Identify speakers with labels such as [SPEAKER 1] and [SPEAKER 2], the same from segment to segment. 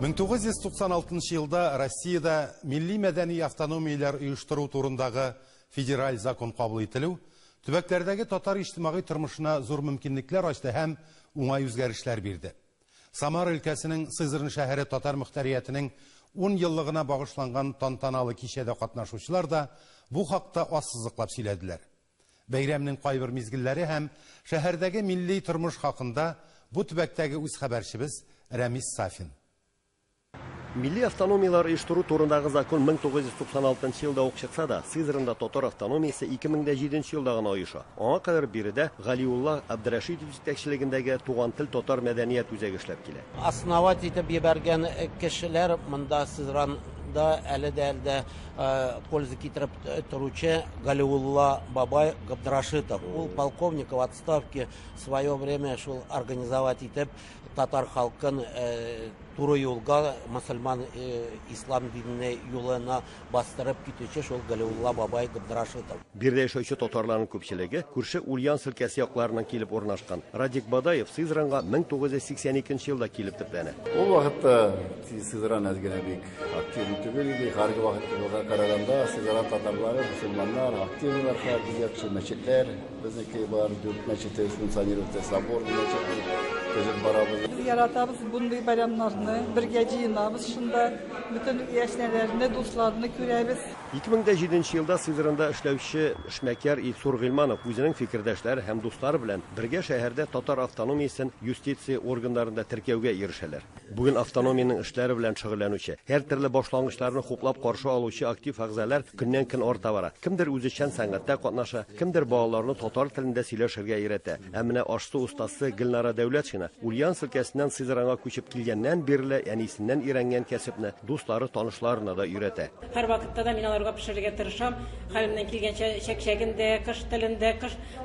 [SPEAKER 1] 1996 елда Россияда милли мәдәни автономиялар оештыру турындагы федераль закон кабул ителү төбәкләрдәге татар иҗтимагый тормышына зур мөмкинлекләр ачты һәм уңай үзгәрешләр бирде. Самар өлкәсенең Сызран шәһәре татар мөхтәриятының 10 еллыгына багышланган тантаналы кичәдә катнашучылар да бу хакта ассызыклап сөйләделәр. Бәйрәмнең кайбер мизгелләре һәм шәһәрдәге милли тормыш хакында бу төбәктәге үз хәбәрчебез Рамис Сафин.
[SPEAKER 2] Milli автономиялар оештыру турындагы закон 1996 елда ук чыкса да, Сызранда татар автономиясе 2007 елда гына оеша. Аңа кадәр биредә Галиулла Абдрашидов җитәкчелегендәге туган тел татар мәдәният үзәге эшләп килә.
[SPEAKER 3] Основать итеп ебәргән кешеләр монда Сызранда әле дә польза китереп торучы Галиулла бабай Абдрашитов. Ул полковник в отставке в свое время шул организовать итеп татар халкын туры юлга, мусульман ислам диненә юлына бастырып китүче шул Галиулла бабай Абдрашитов.
[SPEAKER 2] Бирдә яшәүче татарларның күпчелеге күрше Ульян өлкәсе якларыннан килеп урнашкан. Радик Бадаев Сызранга 1982 елда килеп төпләнә.
[SPEAKER 4] Ул вакытта Сызран әзгәнә бик актив түгел иде. Харгы вакытта караганда Сызран татарлары, мусульманнар активлар хәрби мәчетләр, безнеке бар 4 мәчете функционирует, собор мәчете.
[SPEAKER 5] Biz yaratабыз bunday bayramlarını, birgə jыйнабыз, шунда bütün яшьнәләрне, дусларны күрәбез.
[SPEAKER 2] 2007 елда Сызранда эшләүче эшмәкәр Исур Гыйлманов үзенең фикердәшләре һәм дуслары белән бергә шәһәрдә татар автономиясен юстиция органнарында теркәүгә ирешәләр. Бүген автономиянең эшләре белән шөгыльләнүче, һәр төрле башлангычларны хуплап каршы алучы актив әгъзалар көннән-көн арта бара. Кемдер үзешчән сәнгатьтә катнаша, кемдер балаларны татар телендә сөйләшергә өйрәтә. Ә менә ашсу устасы Гөлнара Дәүләтшина Ульян өлкәсеннән Сызранга күчеп килгәннән бирле әнисеннән өйрәнгән кәсепне дуслары, танышларына да өйрәтә.
[SPEAKER 6] Һәр вакытта да мин аларга пешерергә тырышам. Хәлемнән килгәнчә чәкчәгендә, кыш телендә,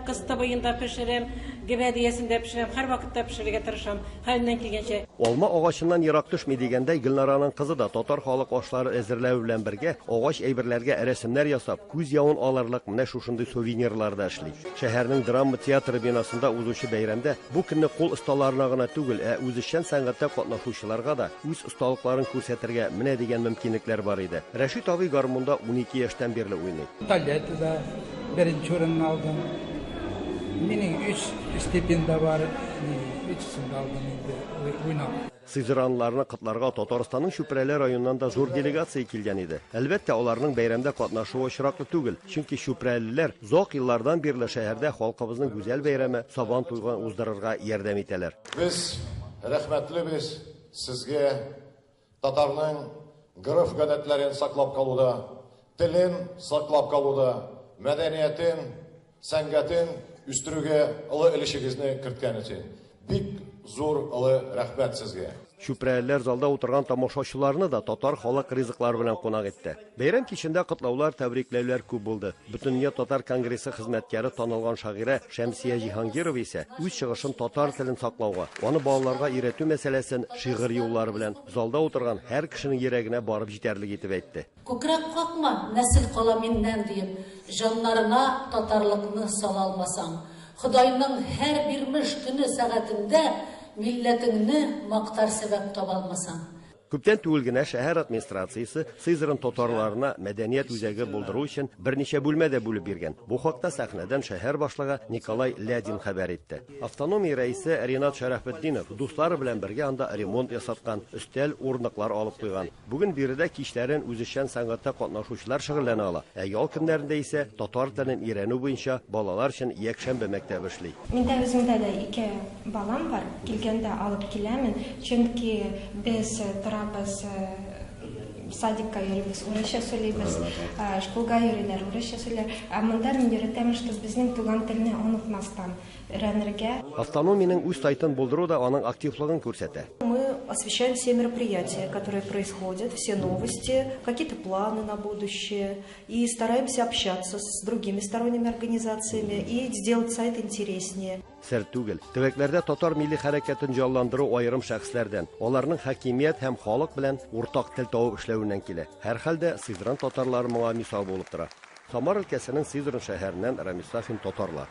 [SPEAKER 6] кыз табыенда пешерәм, гәбәдиясендә пешерәм. Һәр вакытта пешерергә тырышам. Хәлемнән килгәнчә.
[SPEAKER 2] Алма агачыннан ерак төшми дигәндәй, Гөлнараның кызы да татар халык ашлары әзерләү белән бергә агач әйберләргә рәсемнәр ясап, күз явын алырлык менә шушындый сувенирларда эшли. Шәһәрнең драма театры бинасында узучы бәйрәмдә бу көнне кул осталарына гына түгел, үзешчән сәнгатьтә катнашучыларга да үз осталыкларын күрсәтергә менә дигән мөмкинлекләр бар иде. Рәшит абый гармунда 12 яшьтән бирле уйный.
[SPEAKER 7] Талләтдә беренче урынны алдым. Минем 3 стипендия бар, 3-сында алдым инде уйнап.
[SPEAKER 2] Сызранларны кытларга Татарстанның Шүпрәле районыннан да зур делегация килгән иде. Әлбәттә, аларның бәйрәмдә катнашуы очраклы түгел, чөнки шүпрәлеләр зак еллардан бирле шәһәрдә халкыбызның гүзәл бәйрәме Сабан туйган уздырырга ярдәм итәләр.
[SPEAKER 8] Без рәхмәтлебез сезгә татарның гырыф-гадәтләрен саклап калуда, телен саклап калуда, мәдәниятен, сәнгатен үстерүгә олы өлешегезне керткән өчен. Бик зур олы рәхмәт сезгә.
[SPEAKER 2] Шүпрәлеләр залда утырган тамашачыларны да татар халык ризыклары белән кунак итте. Бәйрәм кичендә котлаулар, тәбрикләүләр күп булды. Бөтендөнья татар конгрессы хезмәткәре танылган шагыйрә Шәмсия Җиһангирова исә үз чыгышын татар телен саклауга, аны балаларга өйрәтү мәсьәләсен шигырь юллары белән залда утырган һәр кешенең йөрәгенә барып җитәрлек итеп әйтте.
[SPEAKER 9] Күкрәк какма, нәсел кала миннән дип, җаннарына татарлыкны сала алмасаң, Худайның һәр бирмеш көне сәгатендә милләтеңне мактар сәбәп таба алмасаң.
[SPEAKER 2] Күптән түгел генә шәһәр администрациясе Сызран татарларына мәдәният үзәге булдыру өчен берничә бүлмәдә бүлеп биргән. Бу хакта сәхнәдән шәһәр башлыгы Николай Лядин хәбәр итте. Автономия рәисе Ринат Шәрәфетдинов дуслары белән бергә анда ремонт ясаткан, өстәл, урыныклар алып куйган. Бүген биредә кичләрен үзешчән сәнгатьтә катнашучылар шөгыльләнә ала. Ә ял көннәрендә исә татар телен өйрәнү буенча балалар өчен якшәмбе мәктәбе эшли.
[SPEAKER 10] Миндә үземдә дә 2 балам бар. Килгәндә алып киләмен, чөнки без biz садикка йөрибез, урысча сөйлибез, школга йөриләр, урысча сөйләр. Монда мин өйрәтәм, что безнең туган телне онытмастан өйрәнергә.
[SPEAKER 2] Автономиянең үз сайтын булдыру да аның активлыгын күрсәтә.
[SPEAKER 11] Мы освещаем все мероприятия, которые происходят, все новости, какие-то планы на будущее, и стараемся общаться с другими сторонними организациями и сделать сайт интереснее.
[SPEAKER 2] Сер түгел. Төбәкләрдә татар милли хәрәкәтен җанландыру аерым шәхесләрдән, аларның хакимият һәм халык белән уртак тел табып эшләүеннән килә. Һәр хәлдә Сызран татарлары моңа мисал булып тора. Самар өлкәсенең Сызран шәһәреннән Рамис Сафин, татарлар.